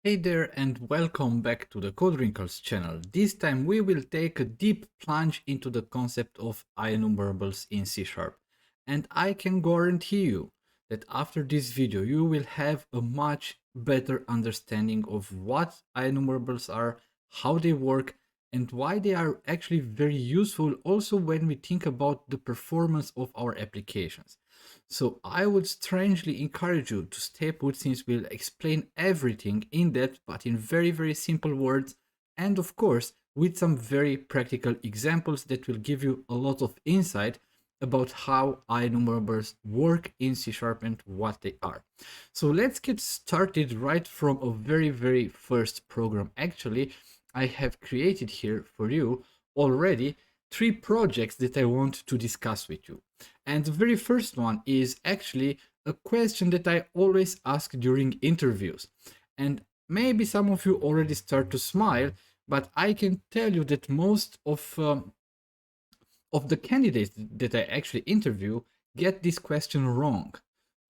Hey there and welcome back to the Code Wrinkles channel. This time we will take a deep plunge into the concept of IEnumerables in C#. And I can guarantee you that after this video you will have a much better understanding of what IEnumerables are, how they work, and why they are actually very useful also when we think about the performance of our applications. So I would strangely encourage you to stay put since we'll explain everything in depth but in very simple words, and of course with some very practical examples that will give you a lot of insight about how IEnumerables work in C# and what they are. So let's get started right from a very first program. Actually, I have created here for you already 3 projects that I want to discuss with you. And the very first one is actually a question that I always ask during interviews. And maybe some of you already start to smile, but I can tell you that most of the candidates that I actually interview get this question wrong,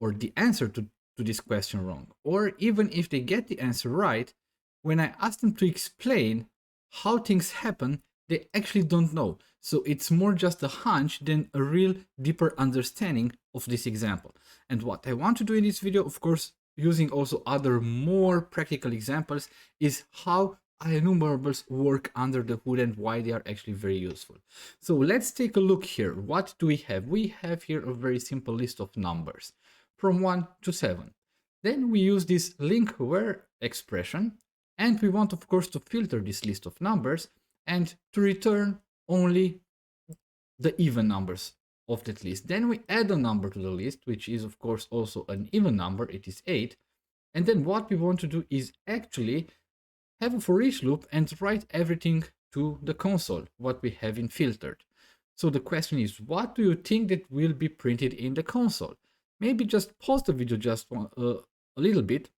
or the answer to this question wrong. Or even if they get the answer right, when I ask them to explain how things happen, they actually don't know. So it's more just a hunch than a real deeper understanding of this example. And what I want to do in this video, of course, using also other more practical examples, is how IEnumerables work under the hood and why they are actually very useful. So let's take a look here. What do we have? We have here a very simple list of numbers from 1 to 7. Then we use this link where expression, and we want, of course, to filter this list of numbers and to return only the even numbers of that list. Then we add a number to the list, which is of course also an even number, it is 8. And then what we want to do is actually have a for each loop and write everything to the console, what we have in filtered. So the question is, what do you think that will be printed in the console? Maybe just pause the video just a little bit,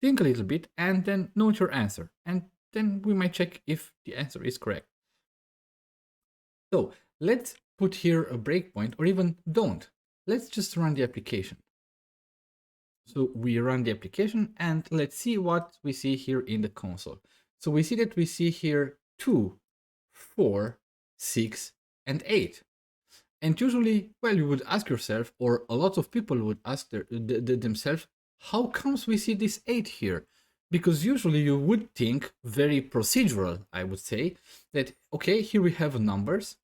think a little bit, and then note your answer. And then we might check if the answer is correct. So let's put here a breakpoint, or even don't. Let's just run the application. So we run the application and let's see what we see here in the console. So we see that we see here 2, 4, 6, and 8. And usually, well, you would ask yourself, or a lot of people would ask themselves, how comes we see this 8 here? Because usually you would think, very procedural, I would say, that, okay, here we have numbers.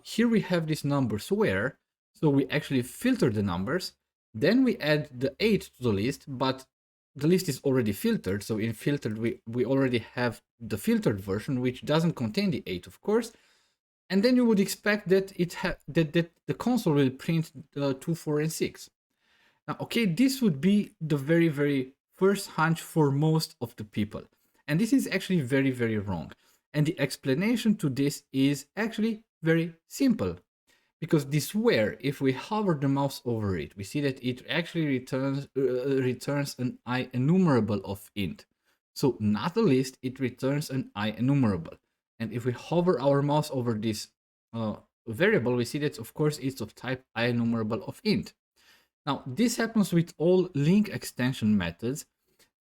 Here we have these numbers where, so we actually filter the numbers. Then we add the 8 to the list, but the list is already filtered. So in filtered, we already have the filtered version, which doesn't contain the 8, of course. And then you would expect that that the console will print 2, 4, and 6. Now, okay, this would be the very first hunch for most of the people. And this is actually very wrong. And the explanation to this is actually very simple. Because this where, if we hover the mouse over it, we see that it actually returns an IEnumerable of int. So not a list, it returns an IEnumerable. And if we hover our mouse over this variable, we see that, of course, it's of type IEnumerable of int. Now, this happens with all link extension methods.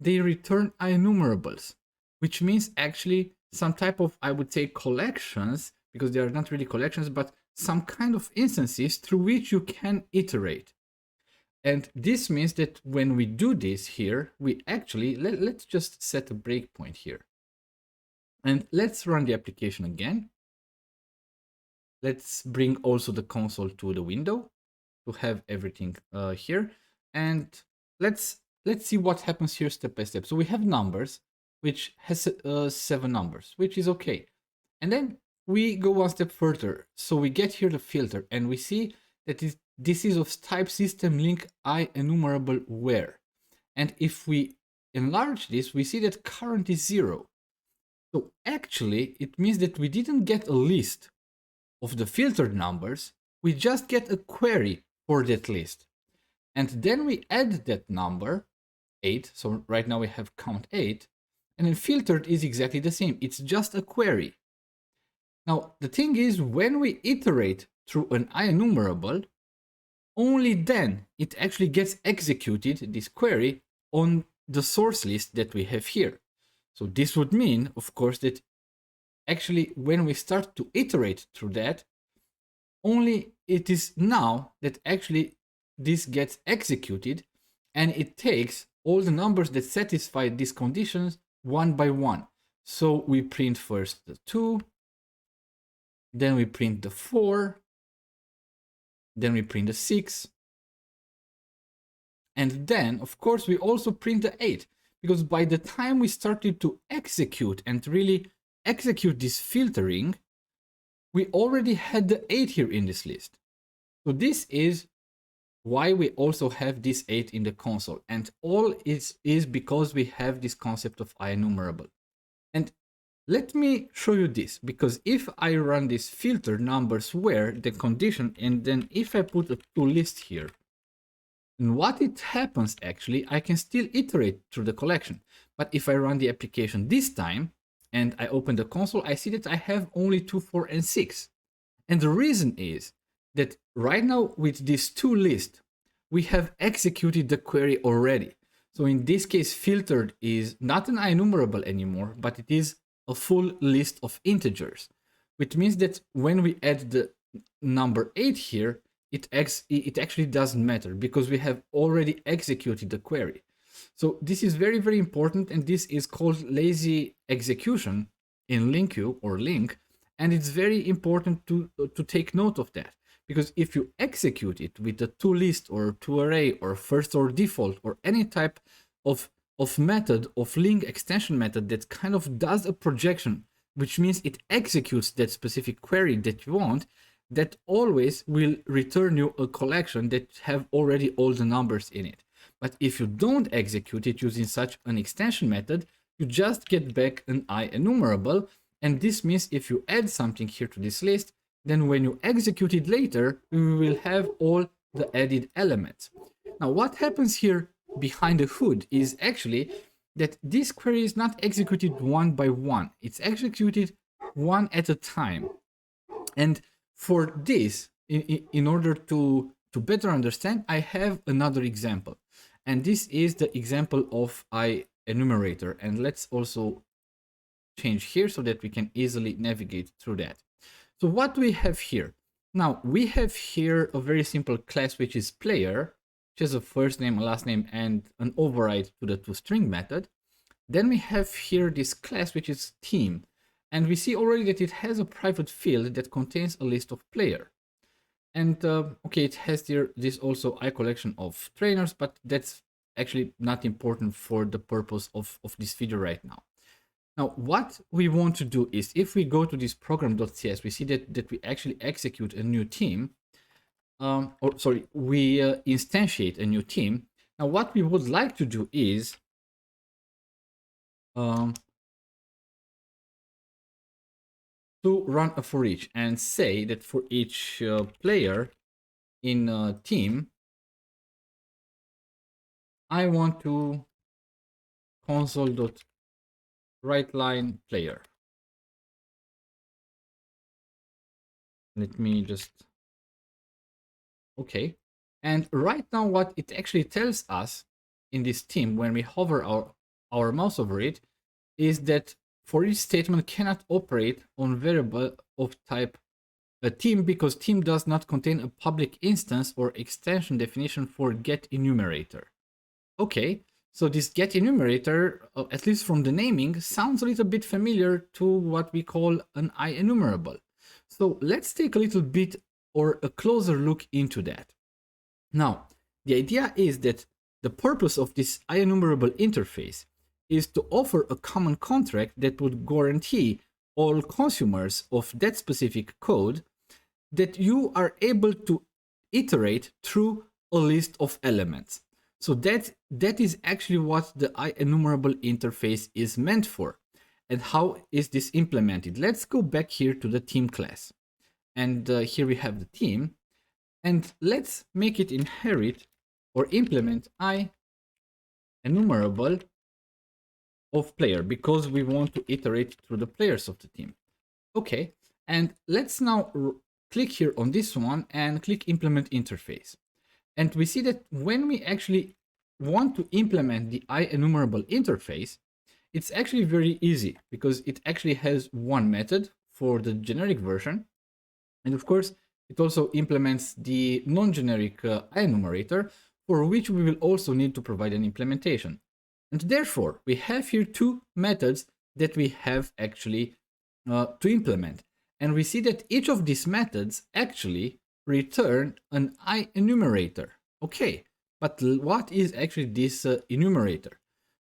They return IEnumerables, which means actually some type of, I would say, collections, because they are not really collections, but some kind of instances through which you can iterate. And this means that when we do this here, we actually, let's just set a breakpoint here. And let's run the application again. Let's bring also the console to the window to have everything here. And let's see what happens here step by step. So we have numbers, which has 7 numbers, which is okay. And then we go one step further. So we get here the filter and we see that this is of type system link IEnumerable where. And if we enlarge this, we see that current is 0. So actually, it means that we didn't get a list of the filtered numbers. We just get a query for that list. And then we add that number, 8. So right now we have count 8. And then filtered is exactly the same. It's just a query. Now, the thing is, when we iterate through an IEnumerable, only then it actually gets executed, this query, on the source list that we have here. So this would mean, of course, that actually when we start to iterate through that, only it is now that actually this gets executed, and it takes all the numbers that satisfy these conditions one by one. So we print first the 2, then we print the 4, then we print the 6, and then of course we also print the 8, because by the time we started to execute and really execute this filtering, we already had the 8 here in this list. So this is why we also have this 8 in the console, and all is because we have this concept of IEnumerable. And let me show you this, because if I run this filter numbers where the condition, and then if I put a ToList here, and what it happens actually, I can still iterate through the collection. But if I run the application this time and I open the console, I see that I have only 2, 4, and 6. And the reason is that right now with this ToList, we have executed the query already. So in this case, filtered is not an IEnumerable anymore, but it is a full list of integers, which means that when we add the number 8 here, it actually doesn't matter because we have already executed the query. So this is very, very important, and this is called lazy execution in LINQ or LINQ, and it's very important to take note of that, because if you execute it with a ToList or ToArray or first or default or any type of method, of link extension method that kind of does a projection, which means it executes that specific query that you want, that always will return you a collection that have already all the numbers in it. But if you don't execute it using such an extension method, you just get back an IEnumerable, and this means if you add something here to this list, then when you execute it later, you will have all the added elements. Now, what happens here behind the hood is actually that this query is not executed one by one. It's executed one at a time. And for this, in order to better understand, I have another example. And this is the example of IEnumerator. And let's also change here so that we can easily navigate through that. So what we have here? Now, we have here a very simple class, which is player, which has a first name, a last name, and an override to the toString method. Then we have here this class, which is team. And we see already that it has a private field that contains a list of player. And okay, it has here this also iCollection of trainers, but that's actually not important for the purpose of this video right now. Now, what we want to do is, if we go to this program.cs, we see that we actually execute a new team. We instantiate a new team. Now, what we would like to do is to run a for each and say that for each player in a team, I want to console.writeLine player. Let me just, okay. And right now what it actually tells us in this team when we hover our mouse over it is that for each statement cannot operate on variable of type a team because team does not contain a public instance or extension definition for getEnumerator. Okay, so this getEnumerator, at least from the naming, sounds a little bit familiar to what we call an IEnumerable. So let's take a little bit or a closer look into that. Now, the idea is that the purpose of this IEnumerable interface is to offer a common contract that would guarantee all consumers of that specific code that you are able to iterate through a list of elements. So that is actually what the IEnumerable interface is meant for. And how is this implemented? Let's go back here to the team class. And here we have the team. And let's make it inherit or implement IEnumerable of player because we want to iterate through the players of the team. Okay, and let's now click here on this one and click implement interface. And we see that when we actually want to implement the IEnumerable interface, it's actually very easy because it actually has one method for the generic version. And of course, it also implements the non-generic IEnumerator, for which we will also need to provide an implementation. And therefore, we have here two methods that we have actually to implement. And we see that each of these methods actually return an IEnumerator. Okay, but what is actually this enumerator?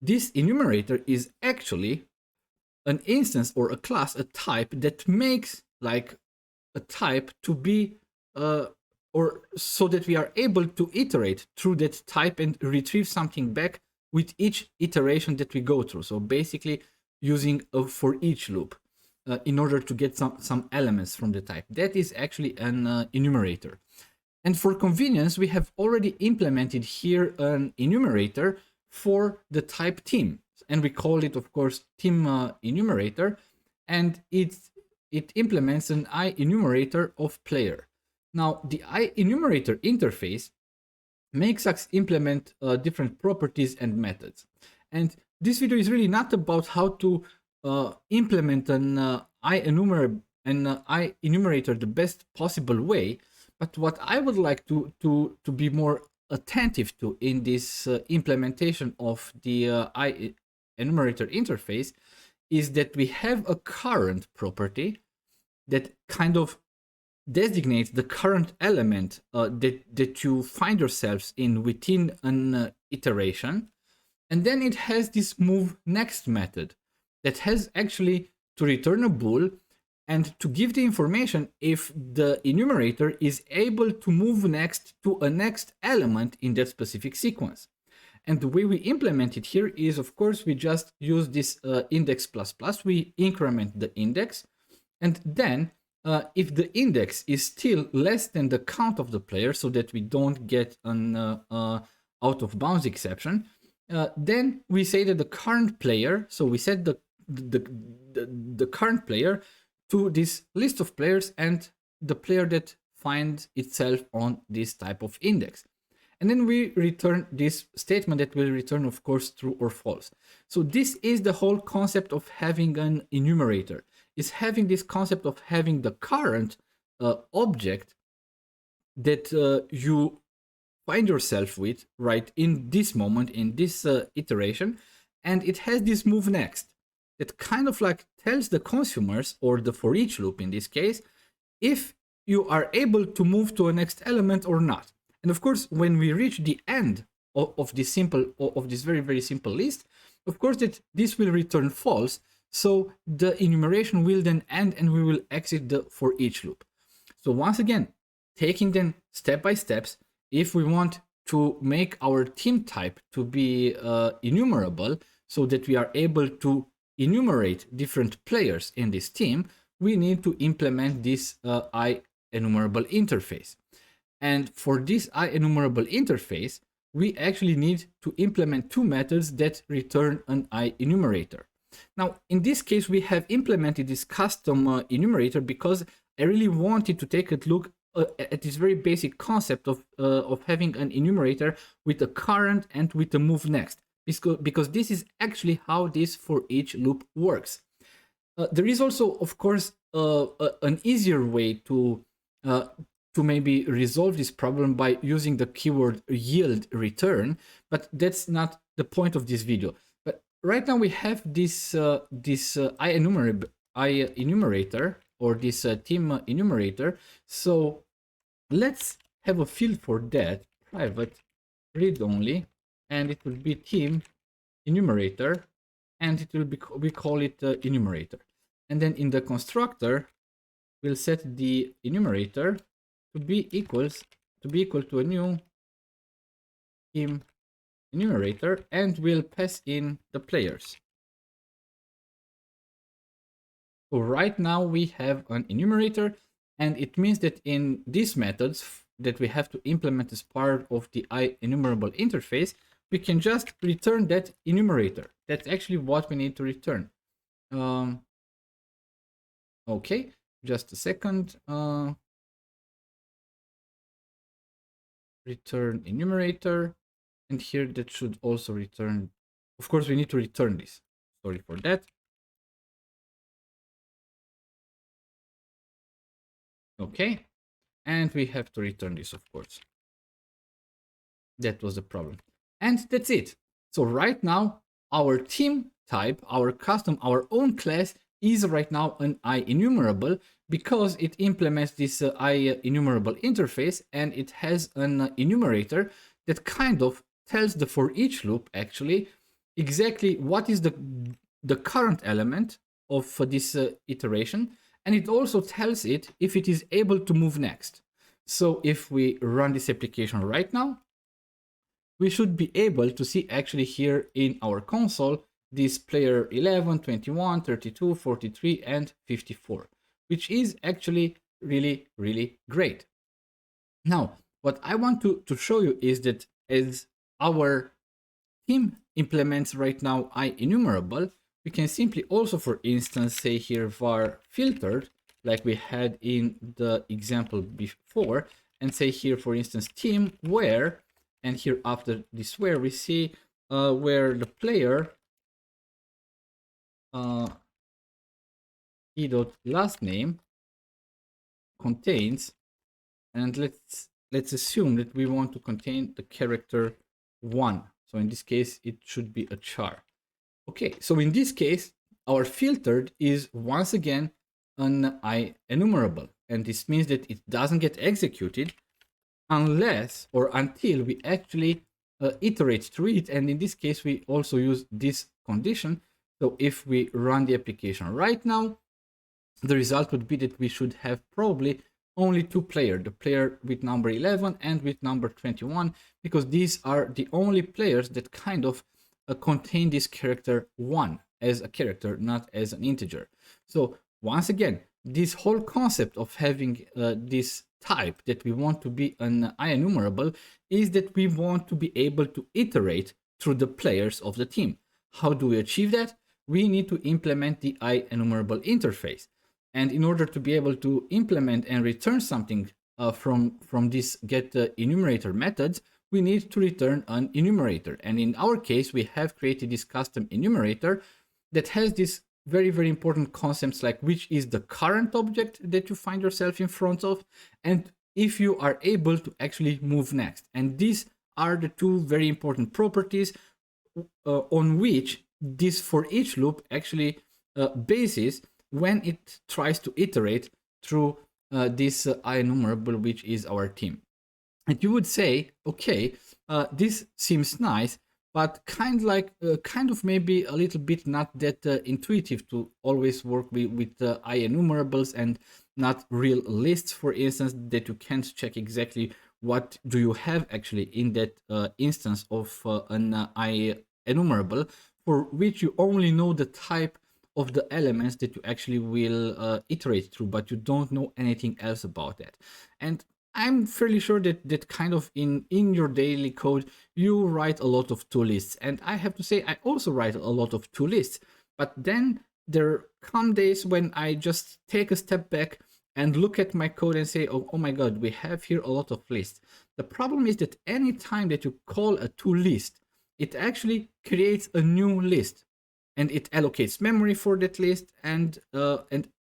This enumerator is actually an instance or a class, a type that makes like a type to be or so that we are able to iterate through that type and retrieve something back with each iteration that we go through. So basically using a for each loop in order to get some elements from the type. That is actually an enumerator. And for convenience, we have already implemented here an enumerator for the type team. And we call it, of course, team enumerator. And it implements an IEnumerator of player. Now, the IEnumerator interface makes us implement different properties and methods. And this video is really not about how to implement an IEnumerator the best possible way, but what I would like to be more attentive to in this implementation of the IEnumerator interface is that we have a current property that kind of designates the current element that you find yourselves in within an iteration. And then it has this move next method that has actually to return a bool and to give the information if the enumerator is able to move next to a next element in that specific sequence. And the way we implement it here is, of course, we just use this index plus plus, we increment the index, and then if the index is still less than the count of the player so that we don't get an out of bounds exception, then we say that the current player, so we set the current player to this list of players and the player that finds itself on this type of index. And then we return this statement that will return, of course, true or false. So this is the whole concept of having an enumerator, is having this concept of having the current object that you find yourself with right in this moment, in this iteration, and it has this move next that kind of like tells the consumers, or the for each loop in this case, if you are able to move to a next element or not. And of course, when we reach the end of this very, very simple list, of course that this will return false. So the enumeration will then end and we will exit the for each loop. So once again, taking them step by steps, if we want to make our team type to be enumerable so that we are able to enumerate different players in this team, we need to implement this IEnumerable interface. And for this IEnumerable interface, we actually need to implement two methods that return an IEnumerator. Now, in this case, we have implemented this custom enumerator because I really wanted to take a look at this very basic concept of having an enumerator with a current and with a move next, because this is actually how this for each loop works. There is also, of course, an easier way to maybe resolve this problem by using the keyword yield return, but that's not the point of this video. But right now we have this IEnumerator or this team enumerator. So let's have a field for that, private read only, and it will be team enumerator, and it will be, we call it enumerator. And then in the constructor, we'll set the enumerator to be equal to a new team enumerator, and we'll pass in the players. So right now we have an enumerator, and it means that in these methods that we have to implement as part of the IEnumerable interface, we can just return that enumerator. That's actually what we need to return. Okay, just a second. Return enumerator. And here that should also return. Of course, we need to return this. Sorry for that. Okay. And we have to return this, of course. That was the problem. And that's it. So right now, our team type, our custom, our own class is right now an IEnumerable because it implements this IEnumerable interface, and it has an enumerator that kind of tells the for each loop actually exactly what is the current element of this iteration, and it also tells it if it is able to move next. So if we run this application right now, we should be able to see actually here in our console this player 11, 21, 32, 43, and 54, which is actually really, really great. Now, what I want to show you is that as our team implements right now IEnumerable, we can simply also, for instance, say here var filtered, like we had in the example before, and say here, for instance, team where, and here after this where we see where the player e dot last name contains, and let's assume that we want to contain the character 1. So in this case, it should be a char. Okay, so in this case, our filtered is once again an IEnumerable, and this means that it doesn't get executed unless or until we actually iterate through it. And in this case, we also use this condition. So if we run the application right now, the result would be that we should have probably only two players, the player with number 11 and with number 21, because these are the only players that kind of contain this character 1 as a character, not as an integer. So once again, this whole concept of having this type that we want to be an IEnumerable is that we want to be able to iterate through the players of the team. How do we achieve that? We need to implement the IEnumerable interface. And in order to be able to implement and return something from this get enumerator methods, we need to return an enumerator. And in our case, we have created this custom enumerator that has these very, very important concepts like which is the current object that you find yourself in front of, and if you are able to actually move next. And these are the two very important properties on which this for each loop actually bases when it tries to iterate through this IEnumerable, which is our team. And you would say, okay, this seems nice, but kind of maybe a little bit not that intuitive to always work with IEnumerables and not real lists, for instance, that you can't check exactly what do you have actually in that instance of an IEnumerable, for which you only know the type of the elements that you actually will iterate through, but you don't know anything else about that. And I'm fairly sure that kind of in your daily code, you write a lot of ToLists. And I have to say, I also write a lot of ToLists. But then there come days when I just take a step back and look at my code and say, oh my God, we have here a lot of lists. The problem is that any time that you call a ToList, it actually creates a new list. And it allocates memory for that list and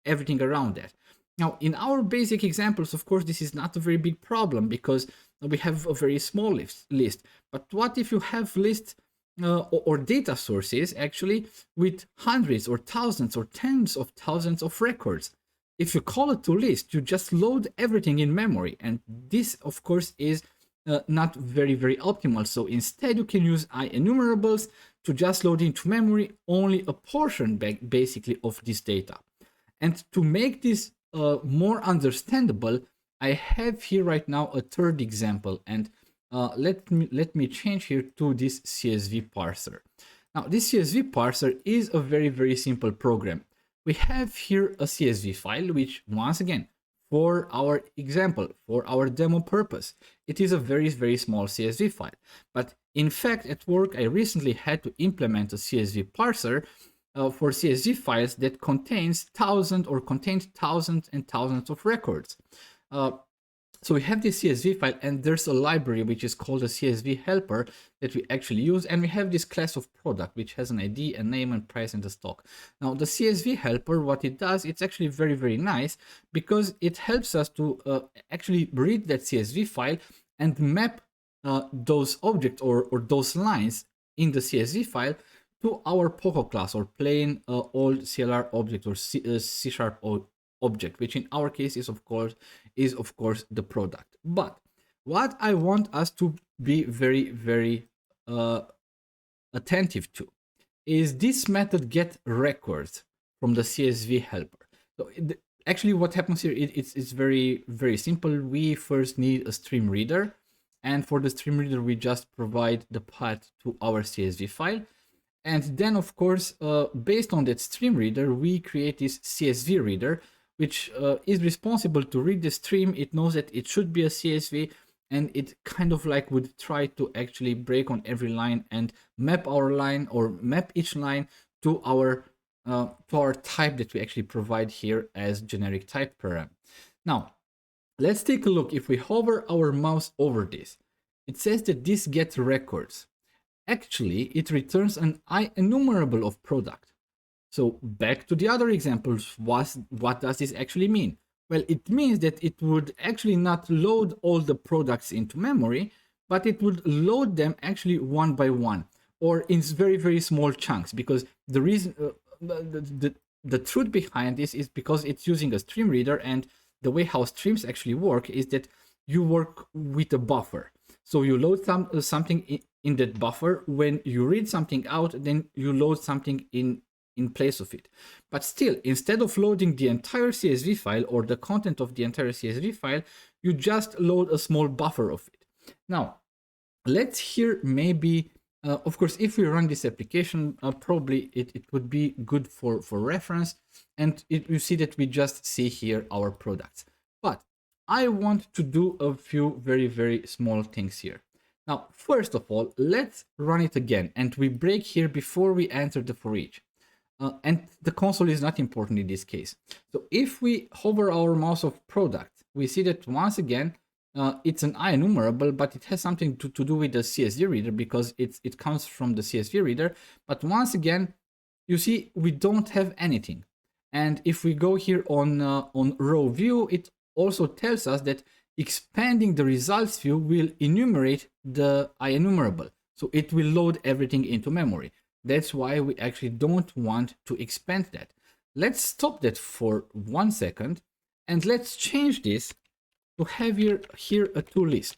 everything around that. Now, in our basic examples, of course, this is not a very big problem because we have a very small list. But what if you have lists or data sources actually with hundreds or thousands or tens of thousands of records? If you call it ToList, you just load everything in memory. And this, of course, is not very, very optimal. So instead, you can use IEnumerables to just load into memory only a portion basically of this data. And to make this more understandable, I have here right now a third example, and let me change here to this CSV parser. Now, this CSV parser is a very, very simple program. We have here a CSV file, which once again, for our example, for our demo purpose, it is a very, very small CSV file. But in fact, at work, I recently had to implement a CSV parser for CSV files that contained thousands and thousands of records. So we have this CSV file, and there's a library which is called a CSV helper that we actually use, and we have this class of product which has an ID, a name, and price, and a stock. Now the CSV helper, what it does, it's actually very, very nice because it helps us to actually read that CSV file and map those objects or those lines in the CSV file to our POCO class, or plain old CLR object, or C# object, which in our case is of course the product. But what I want us to be very, very attentive to is this method get records from the CSV helper. So actually what happens here, it's very, very simple. We first need a stream reader, and for the stream reader we just provide the path to our CSV file. And then of course, based on that stream reader, we create this CSV reader, which is responsible to read the stream. It knows that it should be a CSV, and it kind of like would try to actually break on every line and map our line, or map each line to our type that we actually provide here as generic type param. Now, let's take a look. If we hover our mouse over this, it says that this gets records. Actually, it returns an IEnumerable of product. So back to the other examples, what does this actually mean? Well, it means that it would actually not load all the products into memory, but it would load them actually one by one, or in very, very small chunks, because the reason, the truth behind this is because it's using a stream reader, and the way how streams actually work is that you work with a buffer. So you load something in that buffer. When you read something out, then you load something in place of it. But still, instead of loading the entire CSV file or the content of the entire CSV file, you just load a small buffer of it. Now, let's here maybe, of course, if we run this application, probably it would be good for reference. And you see that we just see here our products. But I want to do a few very, very small things here. Now, first of all, let's run it again. And we break here before we enter the for each. And the console is not important in this case. So if we hover our mouse of product, we see that once again, it's an IEnumerable, but it has something to do with the CSV reader, because it comes from the CSV reader. But once again, you see we don't have anything. And if we go here on row view, it also tells us that expanding the results view will enumerate the IEnumerable. So it will load everything into memory. That's why we actually don't want to expand that. Let's stop that for 1 second, and let's change this to have here a ToList.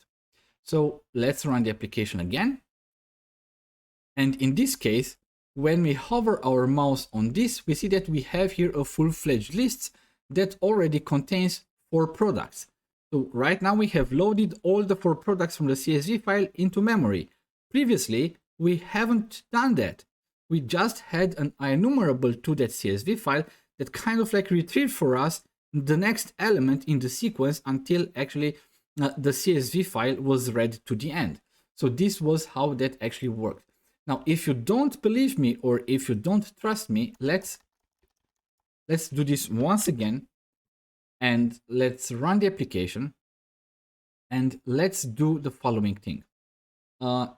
So let's run the application again. And in this case, when we hover our mouse on this, we see that we have here a full-fledged list that already contains 4 products. So right now we have loaded all the 4 products from the CSV file into memory. Previously, we haven't done that. We just had an IEnumerable to that CSV file that kind of like retrieved for us the next element in the sequence until actually the CSV file was read to the end. So this was how that actually worked. Now, if you don't believe me, or if you don't trust me, let's do this once again, and let's run the application, and let's do the following thing.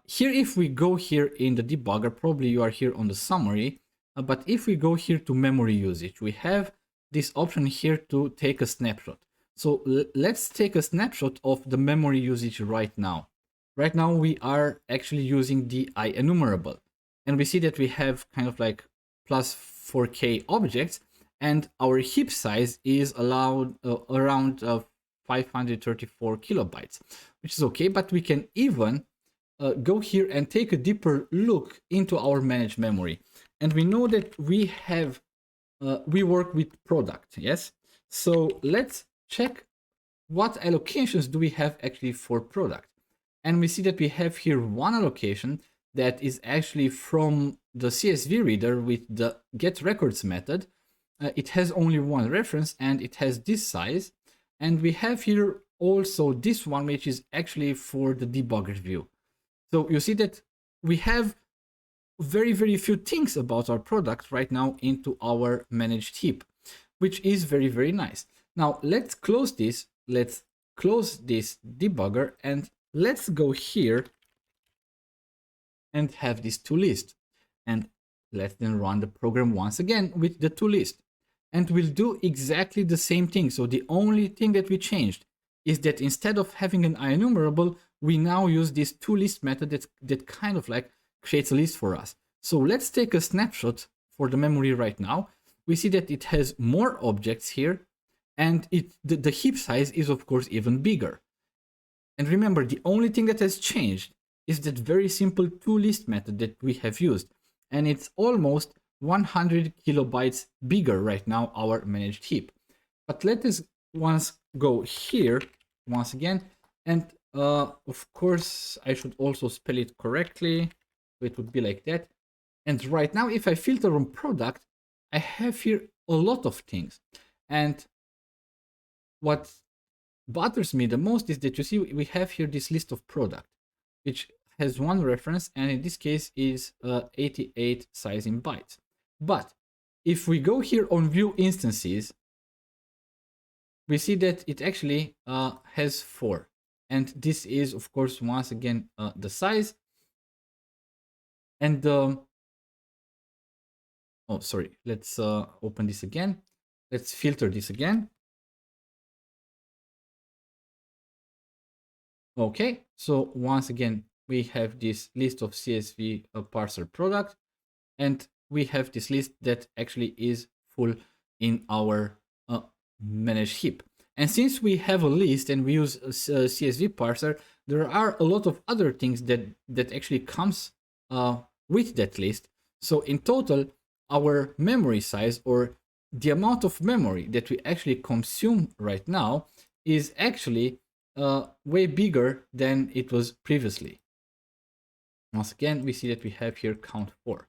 Here, if we go here in the debugger, probably you are here on the summary, but if we go here to memory usage, we have this option here to take a snapshot. So let's take a snapshot of the memory usage right now. Right now we are actually using the IEnumerable, and we see that we have kind of like plus 4K objects, and our heap size is allowed around 534 kilobytes, which is okay, but we can even go here and take a deeper look into our managed memory. And we know that we have, we work with product, yes? So let's check what allocations do we have actually for product. And we see that we have here one allocation that is actually from the CSV reader with the get records method. It has only one reference and it has this size. And we have here also this one, which is actually for the debugger view. So you see that we have very, very few things about our product right now into our managed heap, which is very, very nice. Now let's close this. Let's close this debugger and let's go here and have this ToList. And let's then run the program once again with the ToList. And we'll do exactly the same thing. So the only thing that we changed is that instead of having an IEnumerable, we now use this ToList method that kind of like creates a list for us. So let's take a snapshot for the memory right now. We see that it has more objects here, and the heap size is of course even bigger. And remember, the only thing that has changed is that very simple ToList method that we have used. And it's almost 100 kilobytes bigger right now, our managed heap. But let us once go here once again. And of course, I should also spell it correctly. So it would be like that. And right now, if I filter on product, I have here a lot of things. And what bothers me the most is that you see we have here this list of product, which has one reference, and in this case is 88 size in bytes. But if we go here on view instances, we see that it actually has 4. And this is, of course, once again, the size. And, oh, sorry, let's open this again. Let's filter this again. Okay, so once again, we have this list of CSV parser product, and we have this list that actually is full in our managed heap. And since we have a list and we use a CSV parser, there are a lot of other things that actually comes with that list. So in total, our memory size, or the amount of memory that we actually consume right now, is actually way bigger than it was previously. Once again, we see that we have here count 4,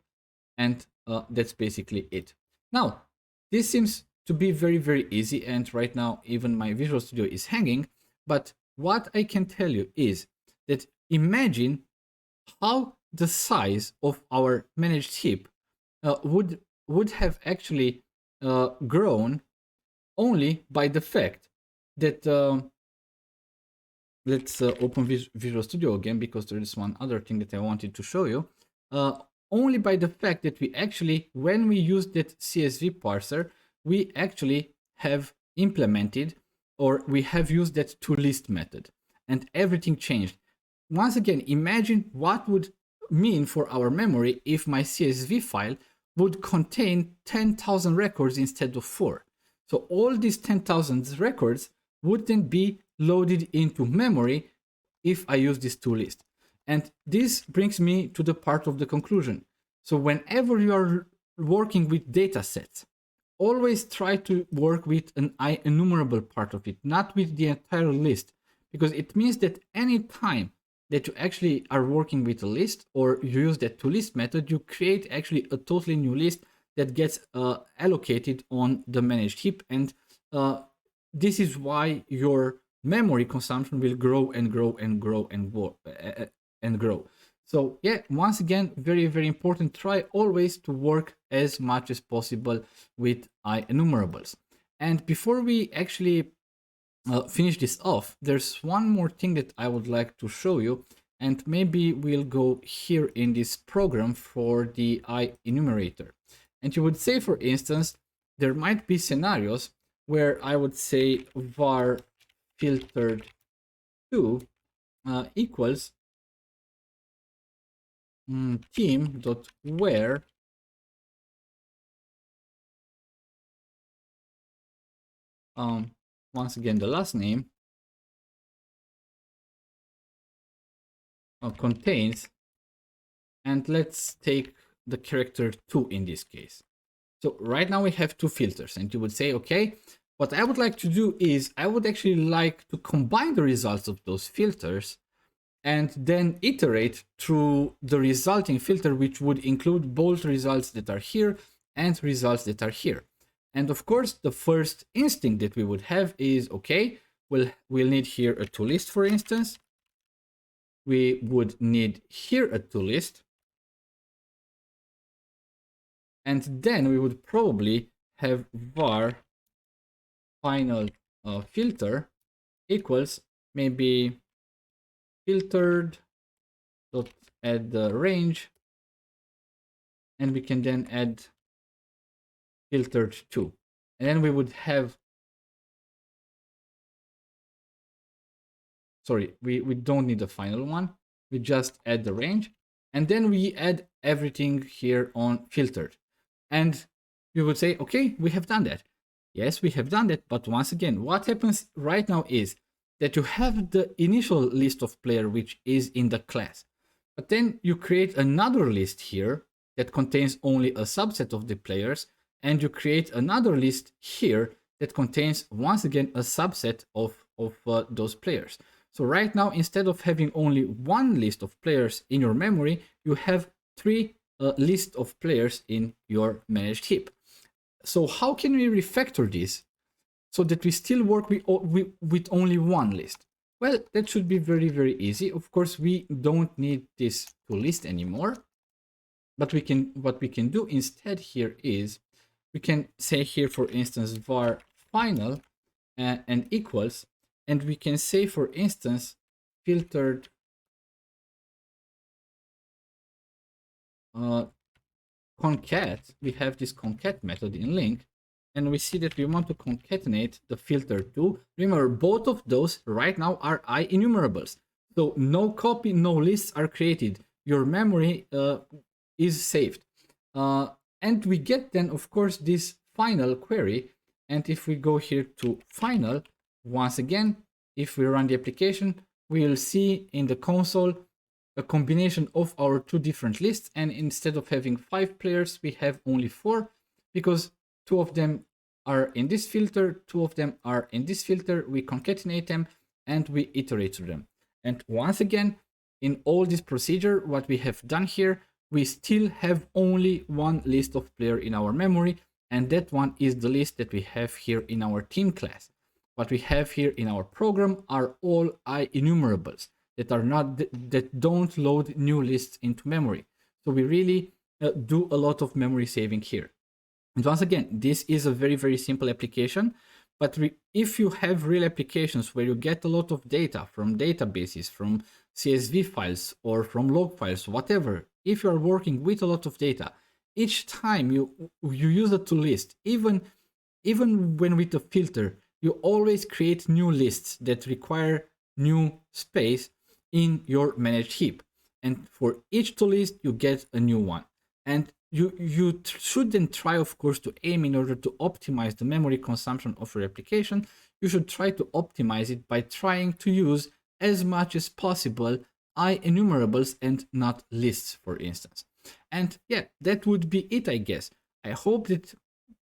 and that's basically it. Now, this seems to be very, very easy, and right now even my Visual Studio is hanging, but what I can tell you is that imagine how the size of our managed heap would have actually grown only by the fact that let's open Visual Studio again, because there is one other thing that I wanted to show you. Only by the fact that we actually, when we use that CSV parser, we actually have implemented, or we have used that ToList method, and everything changed. Once again, imagine what would mean for our memory if my CSV file would contain 10,000 records instead of 4. So all these 10,000 records would then be loaded into memory if I use this ToList. And this brings me to the part of the conclusion. So whenever you are working with data sets, always try to work with an IEnumerable part of it, not with the entire list, because it means that any time that you actually are working with a list, or you use that ToList method, you create actually a totally new list that gets allocated on the managed heap. And this is why your memory consumption will grow and grow and grow and grow. So yeah, once again, very, very important. Try always to work as much as possible with IEnumerables. And before we actually finish this off, there's one more thing that I would like to show you. And maybe we'll go here in this program for the IEnumerator. And you would say, for instance, there might be scenarios where I would say var filtered to equals team.where once again the last name contains, and let's take the character 2 in this case. So right now we have 2 filters, and you would say, okay, what I would like to do is I would actually like to combine the results of those filters and then iterate through the resulting filter, which would include both results that are here and results that are here. And of course, the first instinct that we would have is, okay, we'll need here a ToList, for instance. We would need here a ToList. And then we would probably have var final filter equals maybe filtered dot add the range, and we can then add filtered to, and then we would have, sorry, we don't need the final one, we just add the range, and then we add everything here on filtered. And you would say, okay, we have done that. Yes, we have done that, but once again, what happens right now is that you have the initial list of player which is in the class, but then you create another list here that contains only a subset of the players, and you create another list here that contains once again a subset of those players. So right now, instead of having only one list of players in your memory, you have three lists of players in your managed heap. So how can we refactor this so that we still work with only one list? Well, that should be very, very easy. Of course, we don't need this ToList anymore. But what we can do instead here is we can say here, for instance, var final and equals, and we can say, for instance, filtered concat. We have this concat method in link, and we see that we want to concatenate the filter to. Remember, both of those right now are IEnumerables. So no copy, no lists are created. Your memory is saved. And we get then, of course, this final query. And if we go here to final, once again, if we run the application, we will see in the console a combination of our two different lists. And instead of having 5 players, we have only 4, because 2 of them are in this filter, 2 of them are in this filter. We concatenate them and we iterate through them. And once again, in all this procedure, what we have done here, we still have only one list of player in our memory, and that one is the list that we have here in our team class. What we have here in our program are all IEnumerables that don't load new lists into memory. So we really do a lot of memory saving here. And once again, this is a very, very simple application. But if you have real applications where you get a lot of data from databases, from CSV files or from log files, whatever, if you are working with a lot of data, each time you use a ToList, even when with a filter, you always create new lists that require new space in your managed heap. And for each ToList, you get a new one. And you should then try, of course, to aim in order to optimize the memory consumption of your application. You should try to optimize it by trying to use as much as possible IEnumerables and not lists, for instance. And yeah, that would be it, I guess. I hope that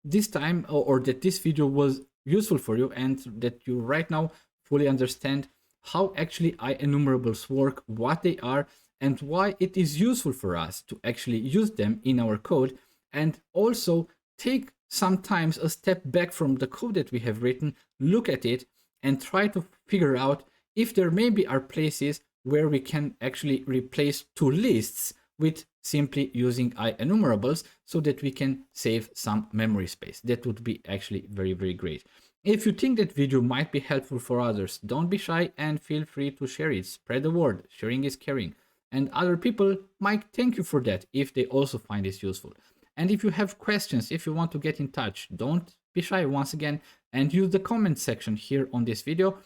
this time or that this video was useful for you and that you right now fully understand how actually IEnumerables work, what they are, and why it is useful for us to actually use them in our code, and also take sometimes a step back from the code that we have written, look at it, and try to figure out if there maybe are places where we can actually replace two lists with simply using IEnumerables so that we can save some memory space. That would be actually very, very great. If you think that video might be helpful for others, don't be shy and feel free to share it. Spread the word. Sharing is caring. And other people might thank you for that if they also find this useful. And if you have questions, if you want to get in touch, don't be shy once again and use the comment section here on this video,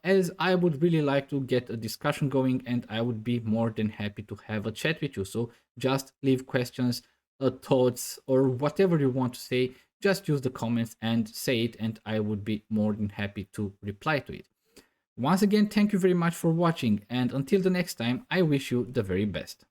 as I would really like to get a discussion going and I would be more than happy to have a chat with you. So just leave questions, thoughts, or whatever you want to say. Just use the comments and say it, and I would be more than happy to reply to it. Once again, thank you very much for watching, and until the next time, I wish you the very best.